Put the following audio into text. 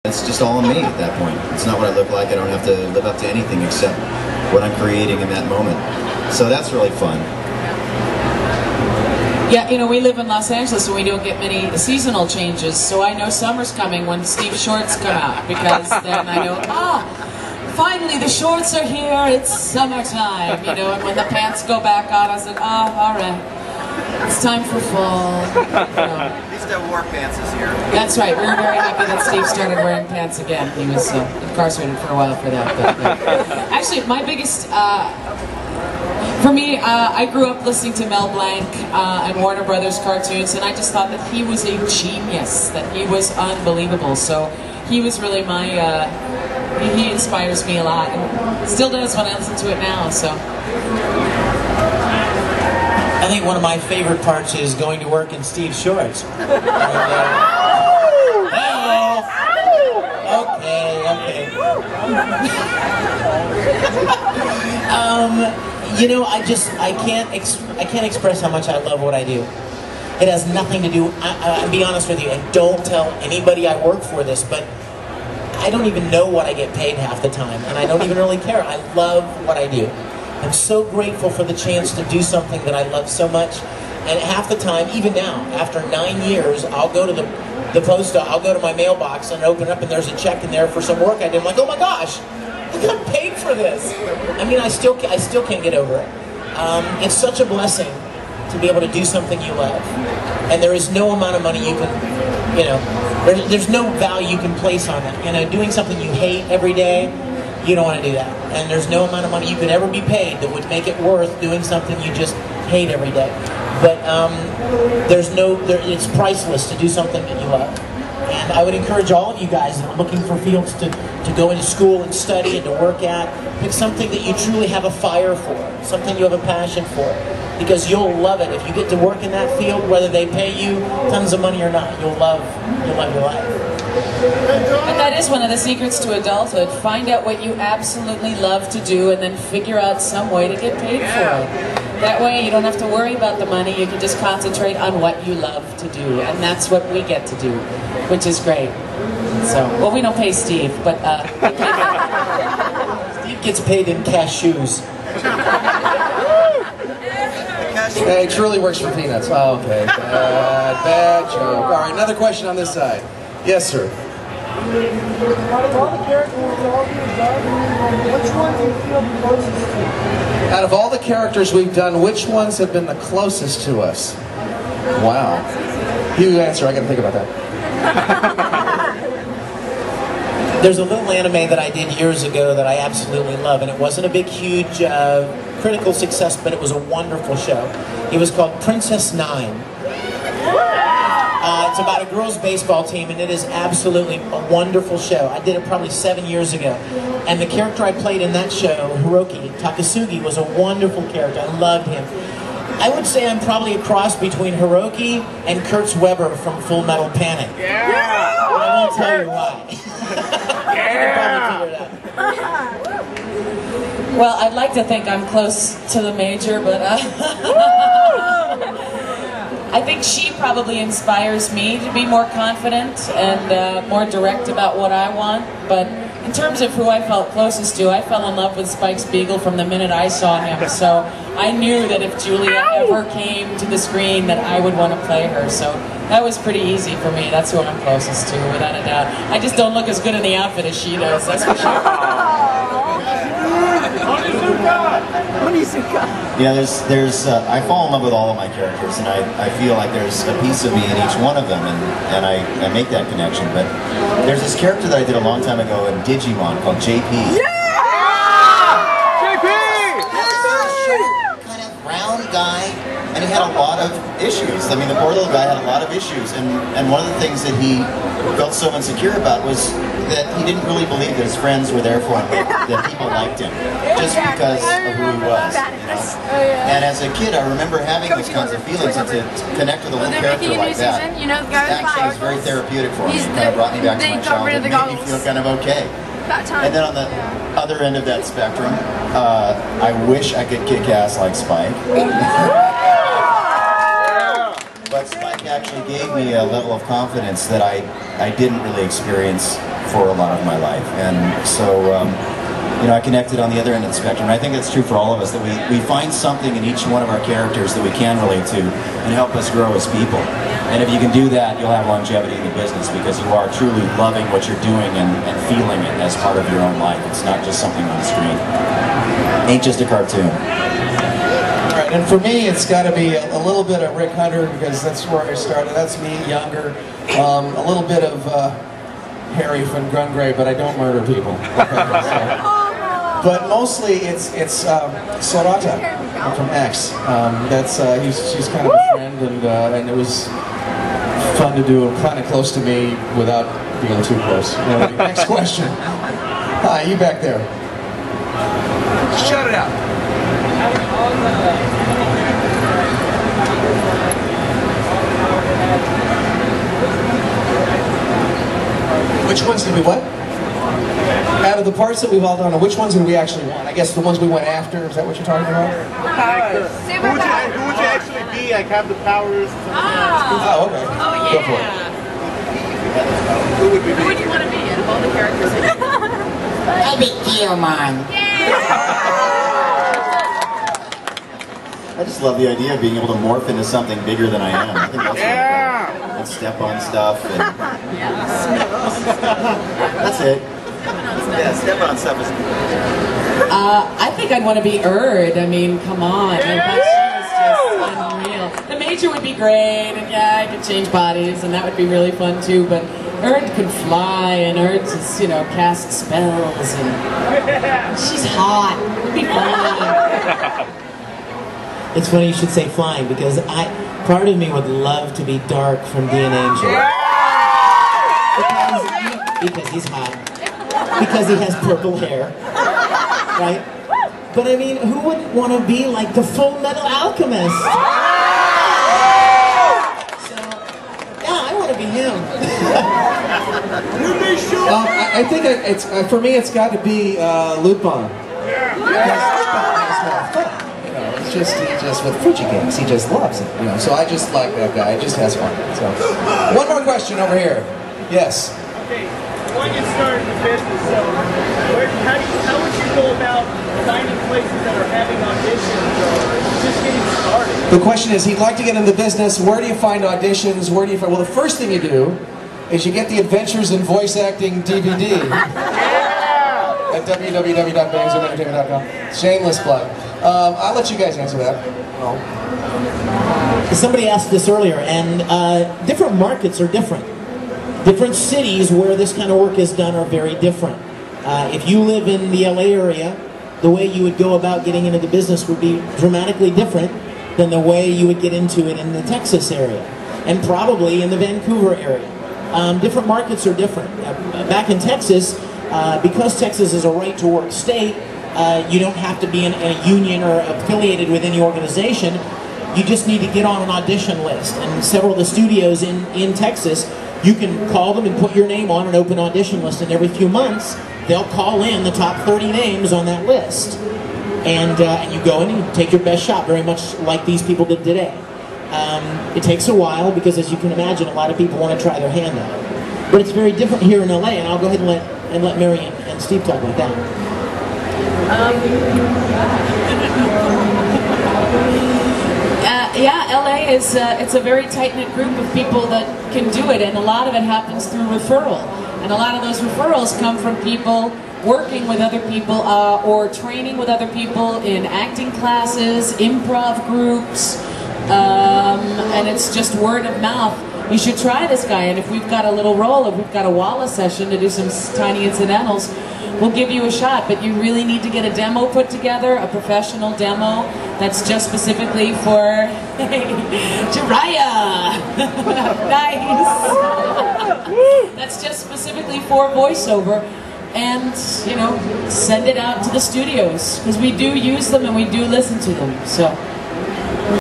It's just all me at that point. It's not what I look like. I don't have to live up to anything except what I'm creating in that moment. So that's really fun. Yeah, you know, we live in Los Angeles and we don't get many seasonal changes, so I know summer's coming when Steve shorts come out, because then I know, finally the shorts are here, it's summertime, you know, and when the pants go back on, I was like, all right, it's time for fall. You know. At least I wore pants this year. That's right, we were very happy that Steve started wearing pants again. He was incarcerated for a while for that. But actually, my biggest... for me, I grew up listening to Mel Blanc and Warner Brothers cartoons, and I just thought that he was a genius, that he was unbelievable. So he was really my, he inspires me a lot, and still does when I listen to it now, so. I think one of my favorite parts is going to work in Steve's shorts. Okay. You know, I can't express how much I love what I do. It has nothing to do, I'll be honest with you, and don't tell anybody I work for this, but I don't even know what I get paid half the time, and I don't even really care. I love what I do. I'm so grateful for the chance to do something that I love so much, and half the time, even now, after 9 years, I'll go to the post, I'll go to my mailbox and open it up and there's a check in there for some work I did. I'm like, oh my gosh, I got paid for this. I mean, I still can't get over it. It's such a blessing to be able to do something you love. And there is no amount of money you can, you know, there's no value you can place on it. You know, doing something you hate every day, you don't want to do that. And there's no amount of money you could ever be paid that would make it worth doing something you just hate every day. But it's priceless to do something that you love. And I would encourage all of you guys that are looking for fields to go into school and study and to work at, pick something that you truly have a fire for, something you have a passion for, because you'll love it. If you get to work in that field, whether they pay you tons of money or not, you'll love your life. But that is one of the secrets to adulthood. Find out what you absolutely love to do and then figure out some way to get paid for it. That way you don't have to worry about the money, you can just concentrate on what you love to do. And that's what we get to do, which is great. So, well, we don't pay Steve, but Steve gets paid in cashews. Hey, it truly works for peanuts. Oh, okay. Bad joke. All right, another question on this side. Yes, sir. Out of all the characters all you've done, which one do you feel the closest to? Out of all the characters we've done, which ones have been the closest to us? Wow. You answer, I gotta think about that. There's a little anime that I did years ago that I absolutely love, and it wasn't a big, huge critical success, but it was a wonderful show. It was called Princess Nine. It's about a girls' baseball team, and it is absolutely a wonderful show. I did it probably 7 years ago. And the character I played in that show, Hiroki Takasugi, was a wonderful character. I loved him. I would say I'm probably a cross between Hiroki and Kurt Weber from Full Metal Panic. Yeah! But I won't tell you why. You can probably figure it out. well, I'd like to think I'm close to the major, but I think she probably inspires me to be more confident and more direct about what I want. But in terms of who I felt closest to, I fell in love with Spike Spiegel from the minute I saw him. So I knew that if Julia ever came to the screen that I would want to play her. So that was pretty easy for me. That's who I'm closest to, without a doubt. I just don't look as good in the outfit as she does, that's for sure. Yeah, I fall in love with all of my characters, and I feel like there's a piece of me in each one of them, and I make that connection. But there's this character that I did a long time ago in Digimon called JP. Yeah! JP! Kind of round guy, and he had a lot of issues. I mean, the poor little guy had a lot of issues, and one of the things that he felt so insecure about was that he didn't really believe that his friends were there for him, that people liked him, just because of who he was. You know? And as a kid, I remember having those kinds of feelings, and to connect with a little character like that actually was very therapeutic for me. It kind of brought me back to my childhood, and made me feel kind of okay. And then on the other end of that spectrum, I wish I could kick ass like Spike. But Spike actually gave me a level of confidence that I didn't really experience for a lot of my life. And so, you know, I connected on the other end of the spectrum. And I think that's true for all of us, that we find something in each one of our characters that we can relate to and help us grow as people. And if you can do that, you'll have longevity in the business because you are truly loving what you're doing and feeling it as part of your own life. It's not just something on the screen. Ain't just a cartoon. All right, and for me, it's got to be a little bit of Rick Hunter because that's where I started. That's me, younger. A little bit of Harry from Grungray, but I don't murder people. Okay, so. But mostly it's Sorata from X. She's kind of a friend, and it was fun to do, kind of close to me without being too close. Anyway, next question. Hi, you back there. Shut it out. Which ones did we what? Out of the parts that we've all done, which ones did we actually want? I guess the ones we went after, is that what you're talking about? Who would you actually be? Like, have the powers? Oh, okay. Oh, yeah. Go for it. Who would we be? Who would you want to be out of all the characters? I'd be Geomon. I just love the idea of being able to morph into something bigger than I am. I think that's really cool. And step on stuff. And that's it. Yeah, step on stuff is I think I'd want to be Erd. I mean, come on. I thought she was just unreal. The Major would be great, and yeah, I could change bodies, and that would be really fun too, but Erd could fly, and Erd just, you know, cast spells, and she's hot. It'd be fun. It's funny you should say flying because part of me would love to be Dark from D and Angel. Because he's hot. Because he has purple hair. Right? But I mean, who wouldn't want to be like the Full Metal Alchemist? So, yeah, I want to be him. I think it's for me. It's got to be Lupin. He just with Fuji games, he just loves it, you know. So I just like that guy. He just has fun. So, one more question over here. Yes. Okay, when you started the business, so how would you go about finding places that are having auditions or just getting started? The question is, he'd like to get into the business. Where do you find auditions? Where do you find? Well, the first thing you do is you get the Adventures in Voice Acting DVD at www.bangzomentertainment.com. Shameless plug. I'll let you guys answer that. Somebody asked this earlier, and different markets are different. Different cities where this kind of work is done are very different. If you live in the LA area, the way you would go about getting into the business would be dramatically different than the way you would get into it in the Texas area, and probably in the Vancouver area. Different markets are different. Back in Texas, because Texas is a right-to-work state, you don't have to be in a union or affiliated with any organization. You just need to get on an audition list. And several of the studios in Texas, you can call them and put your name on an open audition list, and every few months they'll call in the top 30 names on that list. And you go in and you take your best shot, very much like these people did today. It takes a while because, as you can imagine, a lot of people want to try their hand out. But it's very different here in LA, and I'll go ahead and let Mary and Steve talk about that. Yeah, LA is it's a very tight-knit group of people that can do it, and a lot of it happens through referral. And a lot of those referrals come from people working with other people or training with other people in acting classes, improv groups, and it's just word of mouth. You should try this guy, and if we've got a little role, if we've got a Walla session to do some tiny incidentals, we'll give you a shot, but you really need to get a demo put together, a professional demo that's just specifically for Jiraiya. Nice. That's just specifically for voiceover, and you know, send it out to the studios because we do use them and we do listen to them. So.